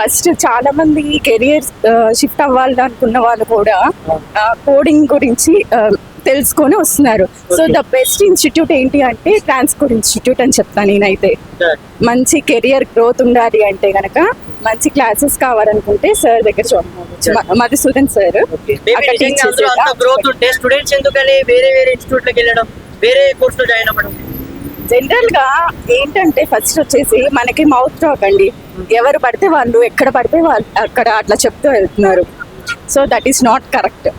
First చాలా మంది career shift అవ్వాలి అనుకున్న వాళ్ళు కూడా కోడింగ్ గురించి తెలుసుకొని వస్తున్నారు. సో ద బెస్ట్ ఇన్స్టిట్యూట్ ఏంటి అంటే ట్రాన్స్కోడ్ ఇన్స్టిట్యూట్ అని చెప్తాను నేనైతే. మంచి కెరియర్ గ్రోత్ ఉండాలి అంటే గనక మంచి క్లాసెస్ కావాలనుకుంటే సార్ దగ్గర మధుసూదన్ సార్ గ్రోత్ ఉంటే స్టూడెంట్స్ ఎందుకని వేరే ఇన్స్టిట్యూట్ లోకి వెళ్ళడం, వేరే కోర్స్ లో జాయిన్ అవ్వడం? జనరల్ గా ఏంటంటే ఫస్ట్ వచ్చేసి మనకి మౌత్ టాక్ అండి. ఎవరు పడితే వాళ్ళు ఎక్కడ పడితే వాళ్ళు అక్కడ అట్లా చెప్తూ వెళ్తున్నారు. So that is not correct.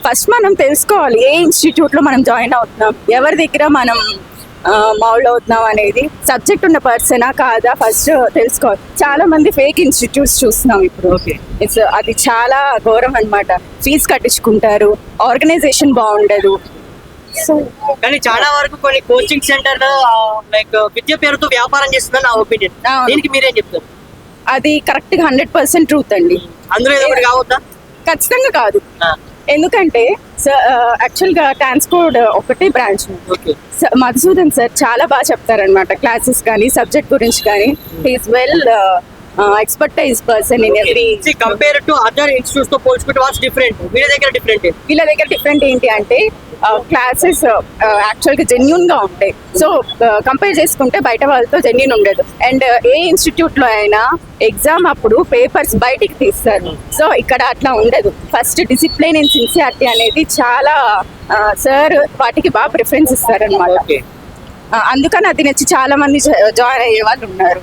First మనం తెలుసుకోవాలి ఏ ఇన్స్టిట్యూట్ లో మనం జాయిన్ అవుతున్నాం, ఎవరి దగ్గర మనం మౌల్డ్ అవుతున్నాం అనేది, సబ్జెక్ట్ ఉన్న పర్సనా కాదా ఫస్ట్ తెలుసుకోవాలి. చాలా మంది ఫేక్ ఇన్స్టిట్యూట్స్ చూస్తున్నాం ఇప్పుడు. అది చాలా ఘోరం అన్నమాట. ఫీజు కట్టించుకుంటారు, ఆర్గనైజేషన్ బాగుండదు. సో కానీ చాలా వరకు కొన్ని కోచింగ్ సెంటర్ లైక్ విద్య పేరుతో వ్యాపారం చేస్తుందని నా ఒపీనియన్. దీనికి మీరేం చెప్తారు? అది కరెక్ట్ గా 100% ట్రూత్ అండి. అందులో ఏదో ఒకటి కావద్దా? ఖచ్చితంగా కాదు. ఎందుకంటే యాక్చువల్ గా ట్రాన్స్కోడ్ ఒకటే బ్రాంచ్. మధుసూదన్ సార్ చాలా బాగా చెప్తారనమాట క్లాసెస్ కానీ సబ్జెక్ట్ గురించి కానీ. He's well expertise person in every. Compare to other institutes తో పోల్చుకుంటే వాట్స్ డిఫరెంట్? వీళ్ళ దగ్గర డిఫరెంట్ ఏంటి అంటే క్లాసెస్ యాక్చువల్ గా జెన్యూన్ గా ఉంటాయి. సో కంపేర్ చేసుకుంటే బయట వాళ్ళతో జెన్యూన్ ఉండదు. అండ్ ఏ ఇన్స్టిట్యూట్ లో అయినా ఎగ్జామ్ అప్పుడు పేపర్స్ బయటికి తీస్తారు. సో ఇక్కడ అట్లా ఉండదు. ఫస్ట్ డిసిప్లిన్ అండ్ సిన్సియారిటీ అనేది చాలా సార్ వాటికి బాగా ప్రిఫరెన్స్ ఇస్తారనమాట. అందుకని అది నచ్చి చాలా మంది జాయిన్ అయ్యే వాళ్ళు ఉన్నారు.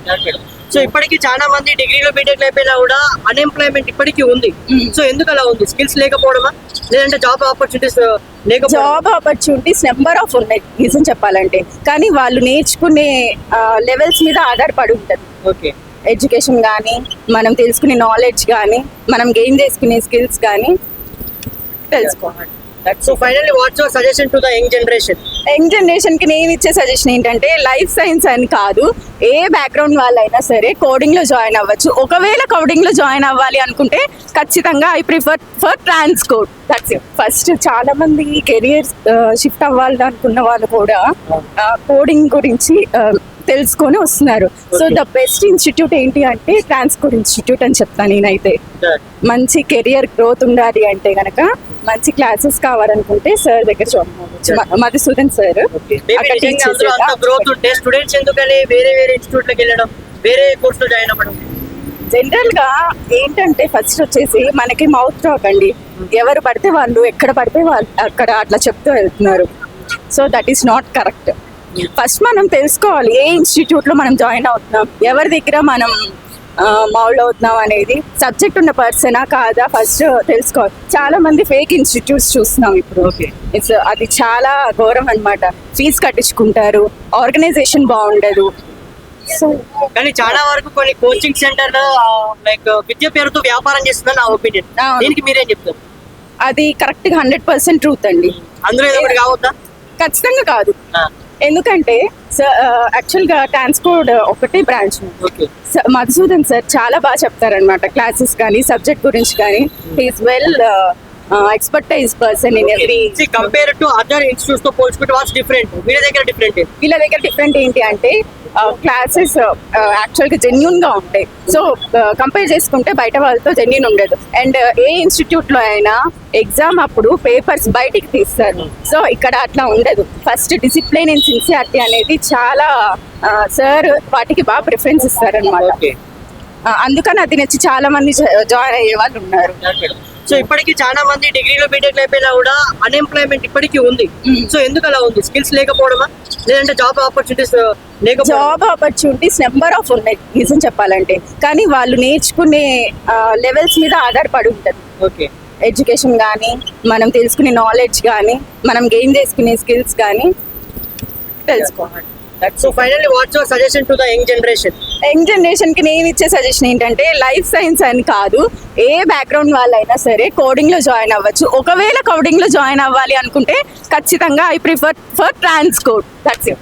సో ఇప్పటికీ చాలా మంది డిగ్రీలో బీటెక్ అయిపోయినా కూడా అన్ఎంప్లాయ్మెంట్ ఇప్పటికీ ఉంది. సో ఎందుకు అలా ఉంది? స్కిల్స్ లేకపోవడమా, లేదంటే job opportunities job opportunities number of ఉన్నాయి నిజం చెప్పాలంటే. కానీ వాళ్ళు నేర్చుకునే లెవెల్స్ మీద ఆధారపడి ఉంటుంది. ఓకే, ఎడ్యుకేషన్ కానీ, మనం తెలుసుకునే నాలెడ్జ్ కానీ, మనం గెయిన్ చేసుకునే స్కిల్స్ కానీ తెలుసుకోవాలి. So finally what's your suggestion to the young generation? Young generation కి నేను ఇచ్చే సజెషన్ ఏంటంటే లైఫ్ సైన్స్ అని కాదు, ఏ బ్యాక్గ్రౌండ్ వాళ్ళైనా సరే కోడింగ్ లో జాయిన్ అవ్వచ్చు. ఒకవేళ కోడింగ్ లో జాయిన్ అవ్వాలి అనుకుంటే ఖచ్చితంగా I prefer for transcode. That's it. First చాలా మంది కెరియర్ షిఫ్ట్ అవ్వాలి అనుకున్న వాళ్ళు కూడా కోడింగ్ గురించి తెలుసుకొని వస్తున్నారు. సో ద బెస్ట్ ఇన్స్టిట్యూట్ ఏంటి అంటే ట్రాన్స్కోడ్ ఇన్స్టిట్యూట్ అని చెప్తాను నేనైతే. మంచి కెరియర్ గ్రోత్ ఉండాలి అంటే గనక మంచి క్లాసెస్ కావాలనుకుంటే సార్ దగ్గర మధుసూదన్ సార్ గ్రోత్ ఉంటే స్టూడెంట్స్ ఎందుకని వేరే ఇన్స్టిట్యూట్ లోకి వెళ్ళడం, వేరే కోర్స్ లో జాయిన్ అవ్వడం? జనరల్ గా ఏంటంటే ఫస్ట్ వచ్చేసి మనకి మౌత్ టాక్ అండి. ఎవరు పడితే వాళ్ళు ఎక్కడ పడితే వాళ్ళు అక్కడ అట్లా చెప్తూ వెళ్తున్నారు. So that is not correct. First మనం తెలుసుకోవాలి ఏ ఇన్స్టిట్యూట్ లో మనం జాయిన్ అవుతున్నాం, ఎవరి దగ్గర మనం మౌల్డ్ అవుతున్నాం అనేది, సబ్జెక్ట్ ఉన్న పర్సనా కాదా ఫస్ట్ తెలుసుకోవాలి. చాలా మంది ఫేక్ ఇన్స్టిట్యూట్స్ చూస్తున్నాం ఇప్పుడు. అది చాలా ఘోరం అన్నమాట. ఫీజు కట్టించుకుంటారు, ఆర్గనైజేషన్ బాగుండదు. సో కానీ చాలా వరకు కొన్ని కోచింగ్ సెంటర్ లైక్ విద్య పేరుతో వ్యాపారం చేస్తుందని నా ఒపీనియన్. దీనికి మీరేం చెప్తారు? అది కరెక్ట్ గా 100% ట్రూత్ అండి. అందులో ఏదో ఒకటి కావద్దా? ఖచ్చితంగా కాదు. ఎందుకంటే యాక్చువల్ గా ట్రాన్స్కోడ్ ఒకటే బ్రాంచ్. మధుసూదన్ సార్ చాలా బాగా చెప్తారనమాట క్లాసెస్ కానీ సబ్జెక్ట్ గురించి కానీ. He's well expertise person in every. Compare to other institutes తో పోల్చుకుంటే వాట్స్ డిఫరెంట్? వీళ్ళ దగ్గర డిఫరెంట్ ఏంటి అంటే క్లాసెస్ యాక్చువల్ గా జెన్యూన్ గా ఉంటాయి. సో కంపేర్ చేసుకుంటే బయట వాళ్ళతో జెన్యూన్ ఉండదు. అండ్ ఏ ఇన్స్టిట్యూట్ లో అయినా ఎగ్జామ్ అప్పుడు పేపర్స్ బయటికి తీస్తారు. సో ఇక్కడ అట్లా ఉండదు. ఫస్ట్ డిసిప్లిన్ అండ్ సిన్సియారిటీ అనేది చాలా సార్ వాటికి బాగా ప్రిఫరెన్స్ ఇస్తారనమాట. అందుకని అది నచ్చి చాలా మంది జాయిన్ అయ్యే వాళ్ళు ఉన్నారు. సో ఇప్పటికీ చాలా మంది డిగ్రీలో బీటెక్ అయిపోయినా కూడా అన్ఎంప్లాయ్మెంట్ ఇప్పటికీ ఉంది. సో ఎందుకు అలా ఉంది? స్కిల్స్ లేకపోవడమా, లేదంటే job opportunities job opportunities number of ఉన్నాయి నిజం చెప్పాలంటే. కానీ వాళ్ళు నేర్చుకునే లెవెల్స్ మీద ఆధారపడి ఉంటుంది. ఓకే, ఎడ్యుకేషన్ కానీ, మనం తెలుసుకునే నాలెడ్జ్ కానీ, మనం గెయిన్ చేసుకునే స్కిల్స్ కానీ తెలుసుకోవాలి. So finally what's your suggestion to the young generation? Young generation కి నేను ఇచ్చే సజెషన్ ఏంటంటే లైఫ్ సైన్స్ అని కాదు, ఏ బ్యాక్గ్రౌండ్ వాళ్ళైనా సరే కోడింగ్ లో జాయిన్ అవ్వచ్చు. ఒకవేళ కోడింగ్ లో జాయిన్ అవ్వాలి అనుకుంటే ఖచ్చితంగా I prefer for transcode. That's it.